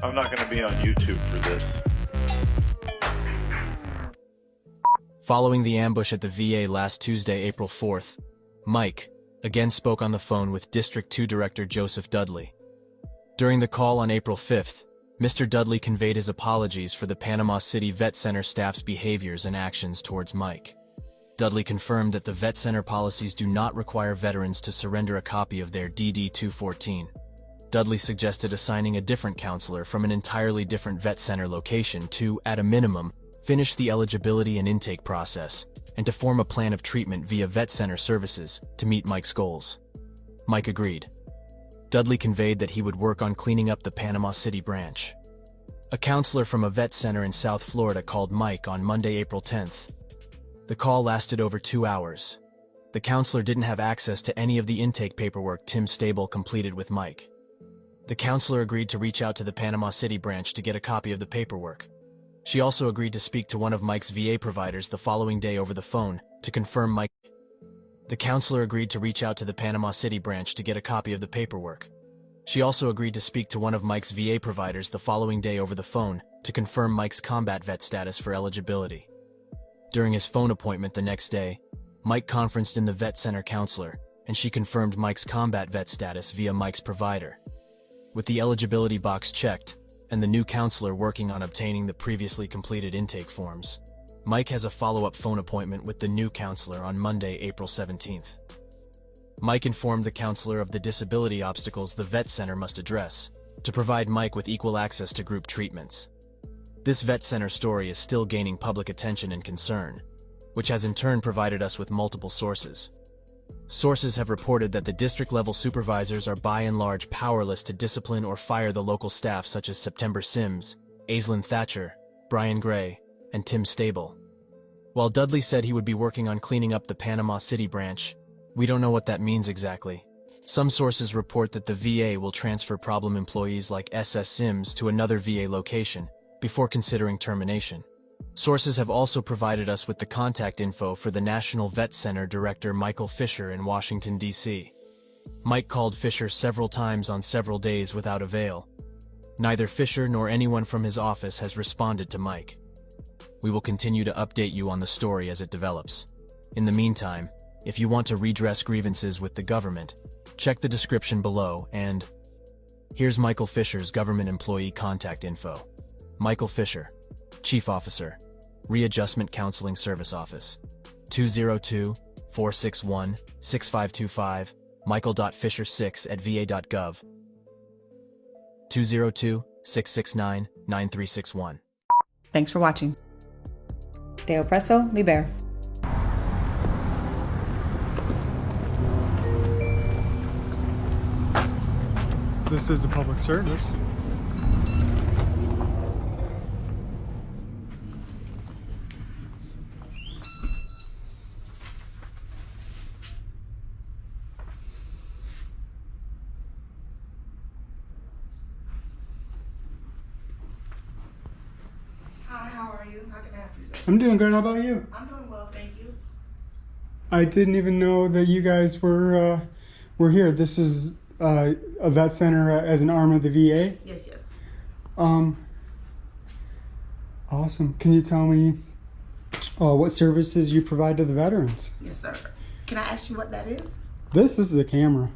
I'm not going to be on YouTube for this. Following the ambush at the VA last Tuesday, April 4th, Mike again spoke on the phone with District 2 Director Joseph Dudley. During the call on April 5th, Mr. Dudley conveyed his apologies for the Panama City VetCenter staff's behaviors and actions towards Mike. Dudley confirmed that the VetCenter policies do not require veterans to surrender a copy of their DD-214. Dudley suggested assigning a different counselor from an entirely different VetCenter location to, at a minimum, finish the eligibility and intake process, and to form a plan of treatment via VetCenter services to meet Mike's goals. Mike agreed. Dudley conveyed that he would work on cleaning up the Panama City branch. A counselor from a vet center in South Florida called Mike on Monday, April 10th. The call lasted over 2 hours. The counselor didn't have access to any of the intake paperwork Tim Staebell completed with Mike. The counselor agreed to reach out to the Panama City branch to get a copy of the paperwork. She also agreed to speak to one of Mike's VA providers the following day over the phone to confirm Mike. The counselor agreed to reach out to the Panama City branch to get a copy of the paperwork. She also agreed to speak to one of Mike's VA providers the following day over the phone to confirm Mike's combat vet status for eligibility. During his phone appointment the next day, Mike conferenced in the vet center counselor, and she confirmed Mike's combat vet status via Mike's provider. With the eligibility box checked, and the new counselor working on obtaining the previously completed intake forms, Mike has a follow-up phone appointment with the new counselor on Monday, April 17th. Mike informed the counselor of the disability obstacles the vet center must address to provide Mike with equal access to group treatments. This vet center story is still gaining public attention and concern, which has in turn provided us with multiple sources. Sources have reported that the district-level supervisors are by and large powerless to discipline or fire the local staff such as September Sims, Aislynn Thatcher, Brian Gray, and Tim Staebell. While Dudley said he would be working on cleaning up the Panama City branch, we don't know what that means exactly. Some sources report that the VA will transfer problem employees like SS Sims to another VA location before considering termination. Sources have also provided us with the contact info for the National Vet Center Director Michael Fisher in Washington, D.C. Mike called Fisher several times on several days without avail. Neither Fisher nor anyone from his office has responded to Mike. We will continue to update you on the story as it develops. In the meantime, if you want to redress grievances with the government, check the description below and... Here's Michael Fisher's government employee contact info. Michael Fisher, Chief Officer, Readjustment Counseling Service Office, 202-461-6525, michael.fisher6@va.gov, 202-669-9361. Thanks for watching. De Opresso Liber. This is a public service. Hi, how are you? How can I help you? I'm doing good. How about you? I'm doing well, thank you. I didn't even know that you guys were here. This is a vet center as an arm of the VA. Yes, yes. Awesome. Can you tell me what services you provide to the veterans? Yes, sir. Can I ask you what that is? This is a camera.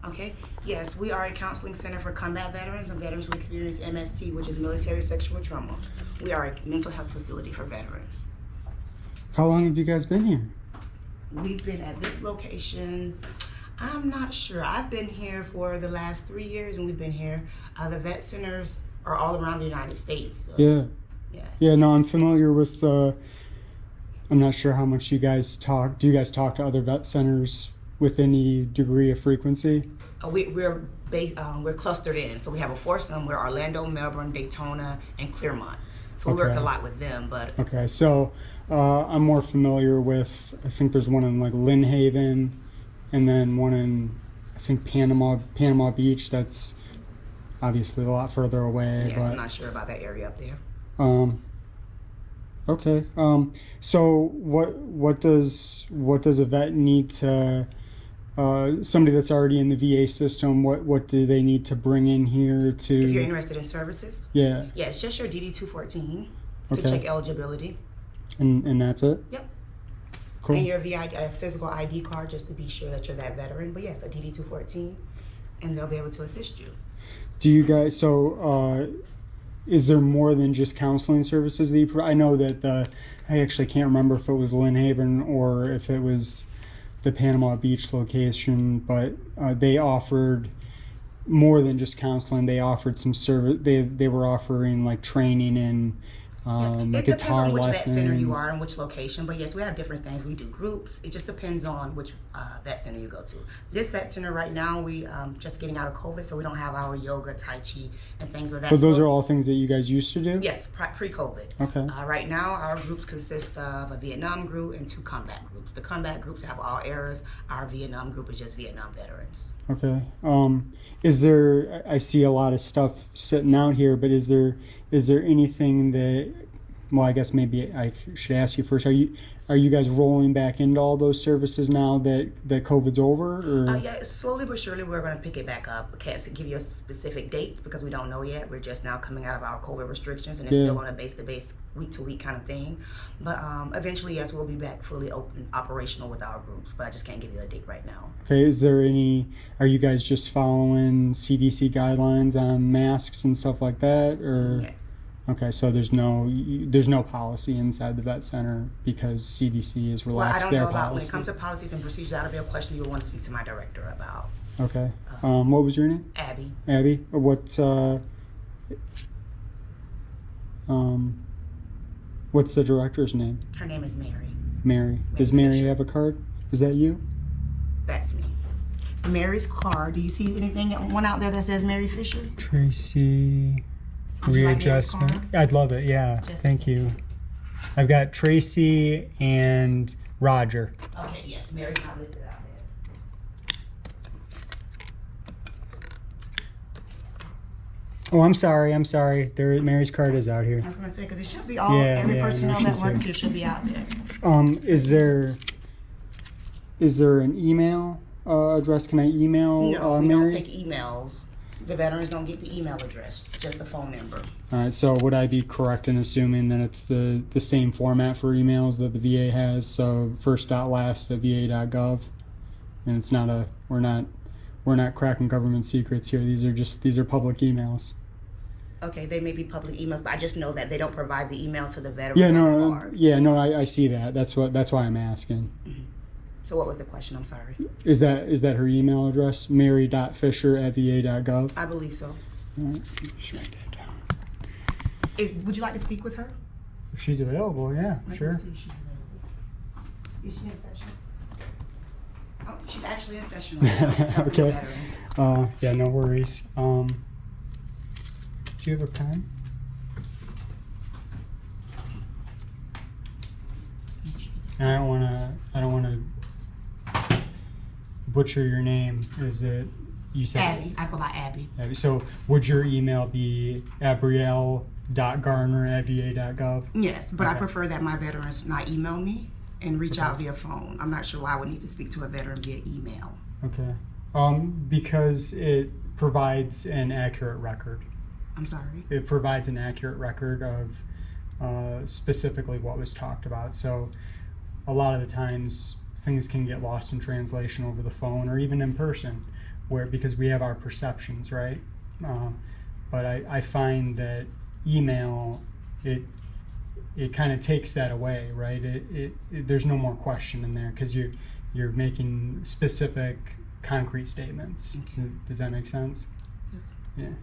Okay. Yes, we are a counseling center for combat veterans and veterans who experience MST, which is military sexual trauma. We are a mental health facility for veterans. How long have you guys been here? We've been at this location, I'm not sure. I've been here for the last 3 years, and we've been here. The vet centers are all around the United States. So, yeah. Yeah. Yeah, no, I'm familiar with I'm not sure how much you guys talk. Do you guys talk to other vet centers with any degree of frequency? We're clustered in. So we have a foursome. We're Orlando, Melbourne, Daytona, and Claremont. So we work a lot with them, but... Okay, so I'm more familiar with, I think there's one in like Lynn Haven, and then one in, I think, Panama Beach. That's obviously a lot further away. Yes, but I'm not sure about that area up there. Okay. So what does a vet need to somebody that's already in the VA system, what do they need to bring in here to? If you're interested in services? Yeah. Yeah, it's just your DD-214 to Okay. check eligibility. And that's it? Yep. Cool. And your physical ID card just to be sure that you're that veteran. But yes, a DD-214, and they'll be able to assist you. Do you guys, is there more than just counseling services that you provide? I know that I actually can't remember if it was Lynn Haven or if it was the Panama Beach location, but they offered more than just counseling. They offered some service. They were offering like training and like guitar lessons. It depends on which vet center you are and which location, but yes, we have different things. We do groups. It just depends on which vet center you go to. This vet center right now, we just getting out of COVID, so we don't have our yoga, tai chi, and things of that. But those are all things that you guys used to do? Yes, pre-COVID. Okay. Right now, our groups consist of a Vietnam group and 2 combat groups. The combat groups have all eras. Our Vietnam group is just Vietnam veterans. Okay. Is there? I see a lot of stuff sitting out here, but is there anything that? Well, I guess maybe I should ask you first. Are you guys rolling back into all those services now that COVID's over? Or? Yeah, slowly but surely we're going to pick it back up. I can't give you a specific date because we don't know yet. We're just now coming out of our COVID restrictions, and it's still on a base-to-base, week-to-week kind of thing. But eventually, yes, we'll be back fully open, operational with our groups. But I just can't give you a date right now. Okay. Is there any? Are you guys just following CDC guidelines on masks and stuff like that, or? Yes. Okay, so there's no policy inside the vet center because CDC has relaxed their policy. Well, I don't know about when it comes to policies and procedures. That'll be a question you'll want to speak to my director about. Okay. What was your name? Abby. Abby. What's the director's name? Her name is Mary. Mary. Does Mary have a card? Is that you? That's me. Mary's card. Do you see anything one out there that says Mary Fisher? Tracy. Would you like Mary's Readjustment. card? I'd love it. Yeah. Thank you. I've got Tracy and Roger. Okay. Yes, Mary's not listed out there. Oh, I'm sorry. Mary's card is out here. I was gonna say because it should be all every personnel that works here should be out there. Is there an email address? Can I email No, we Mary? don't take emails. The veterans don't get the email address, just the phone number. All right. So would I be correct in assuming that it's the same format for emails that the VA has? So first.last@va.gov, and it's not we're not cracking government secrets here. These are public emails. Okay, they may be public emails, but I just know that they don't provide the email to the veterans. I see that. That's why I'm asking. Mm-hmm. So what was the question? I'm sorry. Is that her email address? Mary.fisher@va.gov? I believe so. All right, just write that down. Would you like to speak with her? If she's available, yeah, sure. See if she's available. Is she in session? Oh, she's actually in session right now. Okay. Yeah, no worries. Do you have a pen? I don't want to butcher your name. Is it, you said Abby. I go by Abby. Abby. So would your email be abrielle.garner@va.gov? Yes, but I Okay. prefer that my veterans not email me and reach out via phone. I'm not sure why I would need to speak to a veteran via email. Okay. Because it provides an accurate record. I'm sorry. It provides an accurate record of specifically what was talked about. So a lot of the times things can get lost in translation over the phone or even in person, because we have our perceptions, right? But I find that email, it kind of takes that away, right? There's no more question in there because you're making specific, concrete statements. Okay. Does that make sense? Yes. Yeah.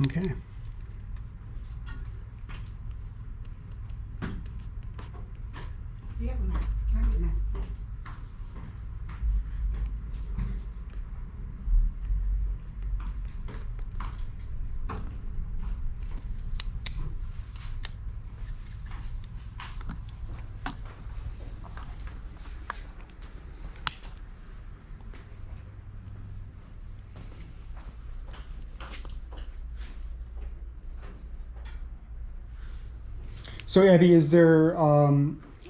Okay. Do you have a mask? Can I get a mask? So Abby, is there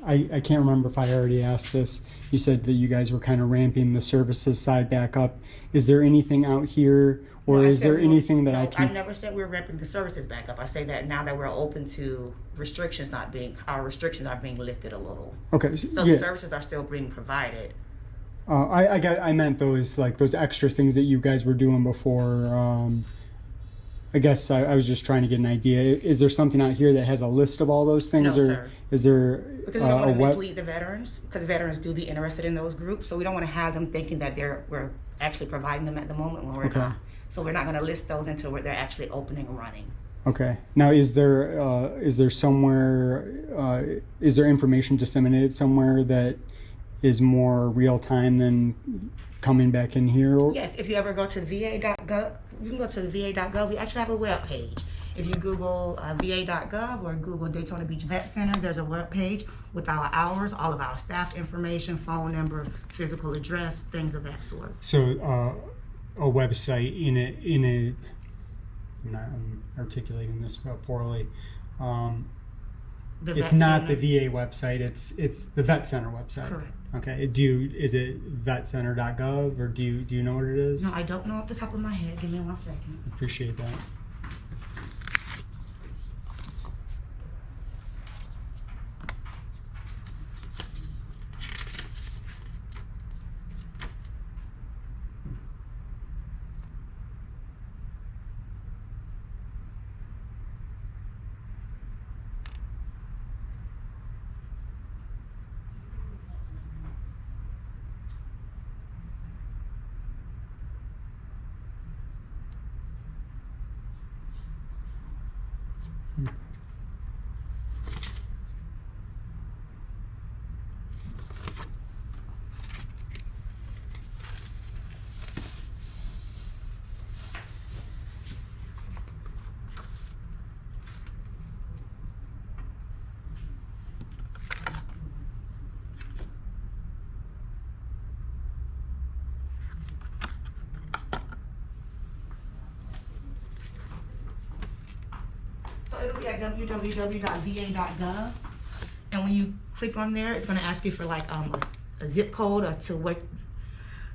I can't remember if I already asked this. You said that you guys were kind of ramping the services side back up. Is there anything out here, or is there anything that I can... I never said we were ramping the services back up. I say that now that we're open to restrictions our restrictions are being lifted a little. Okay. So the services are still being provided. I meant those extra things that you guys were doing before. I guess I was just trying to get an idea. Is there something out here that has a list of all those things? No, or sir. Is there because we don't want to mislead the veterans, because veterans do be interested in those groups, so we don't want to have them thinking that we're actually providing them at the moment when we're not. So we're not going to list those until they're actually opening and running. Okay. Now, is there somewhere, is there information disseminated somewhere that is more real time than coming back in here? Yes. If you ever go to va.gov, you can go to the va.gov. We actually have a web page. If you Google va.gov or Google Daytona Beach Vet Center, there's a web page with our hours, all of our staff information, phone number, physical address, things of that sort. So a website I'm articulating this poorly. It's not the VA website. It's the VetCenter website. Correct. Okay. Is it vetcenter.gov, or do you know what it is? No, I don't know off the top of my head. Give me 1 second. Appreciate that. So it'll be at www.va.gov, and when you click on there, it's going to ask you for like a zip code or to what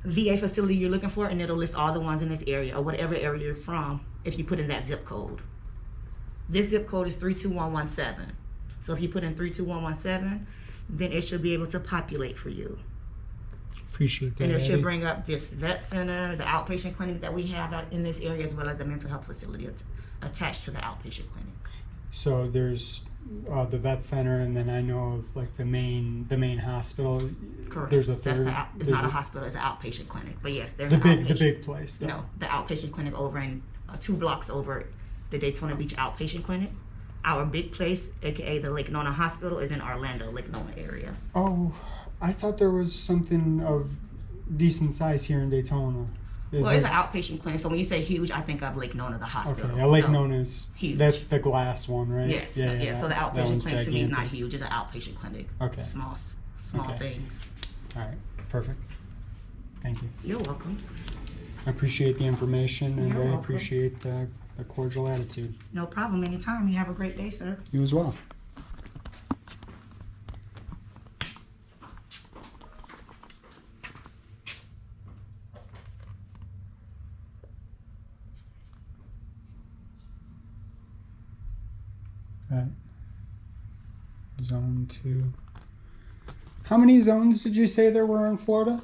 VA facility you're looking for, and it'll list all the ones in this area or whatever area you're from if you put in that zip code. This zip code is 32117. So if you put in 32117, then it should be able to populate for you. Appreciate that. And it should bring up this vet center, the outpatient clinic that we have out in this area, as well as the mental health facility attached to the outpatient clinic. So there's the vet center, and then I know of like the main hospital. Correct. There's a third. It's not a hospital; it's an outpatient clinic. But yes, there's the big place. Though. No, the outpatient clinic over in 2 blocks over the Daytona Beach outpatient clinic. Our big place, aka the Lake Nona Hospital, is in Orlando, Lake Nona area. Oh, I thought there was something of decent size here in Daytona. It's an outpatient clinic, so when you say huge, I think of Lake Nona, the hospital. Okay, Lake Nona is huge. That's the glass one, right? Yes, yeah. So the outpatient clinic to me is not huge; it's an outpatient clinic. Okay. Small things. All right, perfect. Thank you. You're welcome. I appreciate the information, and You're I welcome. appreciate the cordial attitude. No problem. Anytime. You have a great day, sir. You as well. Zone 2. How many zones did you say there were in Florida?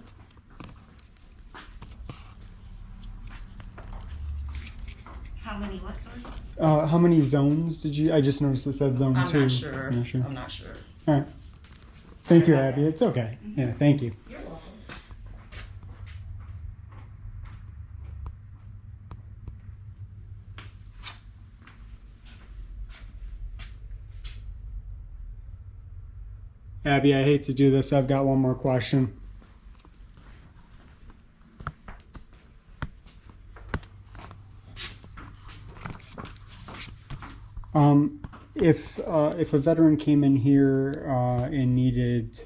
How many what, sorry? How many zones did you? I just noticed it said Zone 2. I'm not sure. I'm not sure. All right. Thank you, Abby. It's okay. Yeah, thank you. You're welcome. Abby, I hate to do this. I've got one more question. If a veteran came in here and needed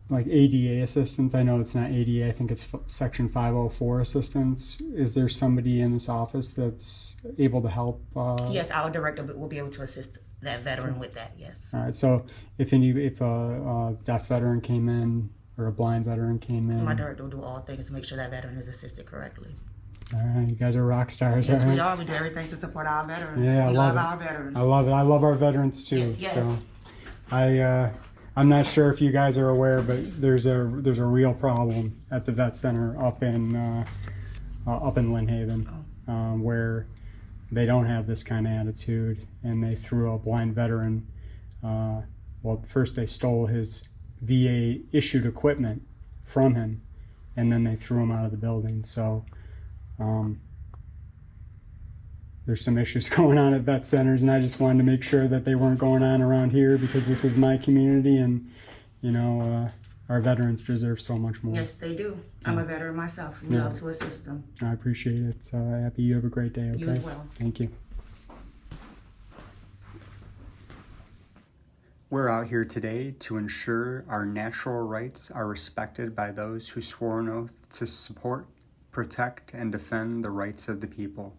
like ADA assistance, I know it's not ADA, I think it's Section 504 assistance. Is there somebody in this office that's able to help? Yes, our director will be able to assist that veteran with that, yes. All right. So if a deaf veteran came in or a blind veteran came in, My director will do all things to make sure that veteran is assisted correctly. all right, you guys are rock stars. Yes, all right? we are. We do everything to support our veterans. Yeah, I we love love it. our veterans. I love it. I love our veterans too. Yes, yes. So, I'm not sure if you guys are aware, but there's a real problem at the vet center up in Lynn Haven, where they don't have this kind of attitude, and they threw a blind veteran. Well, first they stole his VA issued equipment from him, and then they threw him out of the building. So. There's some issues going on at vet centers, and I just wanted to make sure that they weren't going on around here, because this is my community, and our veterans deserve so much more. Yes, they do. I'm a veteran myself. We love to assist them. I appreciate it. Happy you have a great day. Okay. You as well. Thank you. We're out here today to ensure our natural rights are respected by those who swore an oath to support, protect, and defend the rights of the people.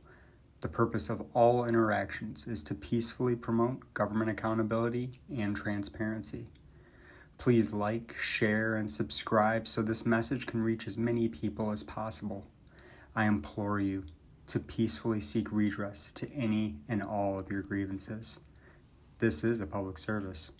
The purpose of all interactions is to peacefully promote government accountability and transparency. Please like, share, and subscribe so this message can reach as many people as possible. I implore you to peacefully seek redress to any and all of your grievances. This is a public service.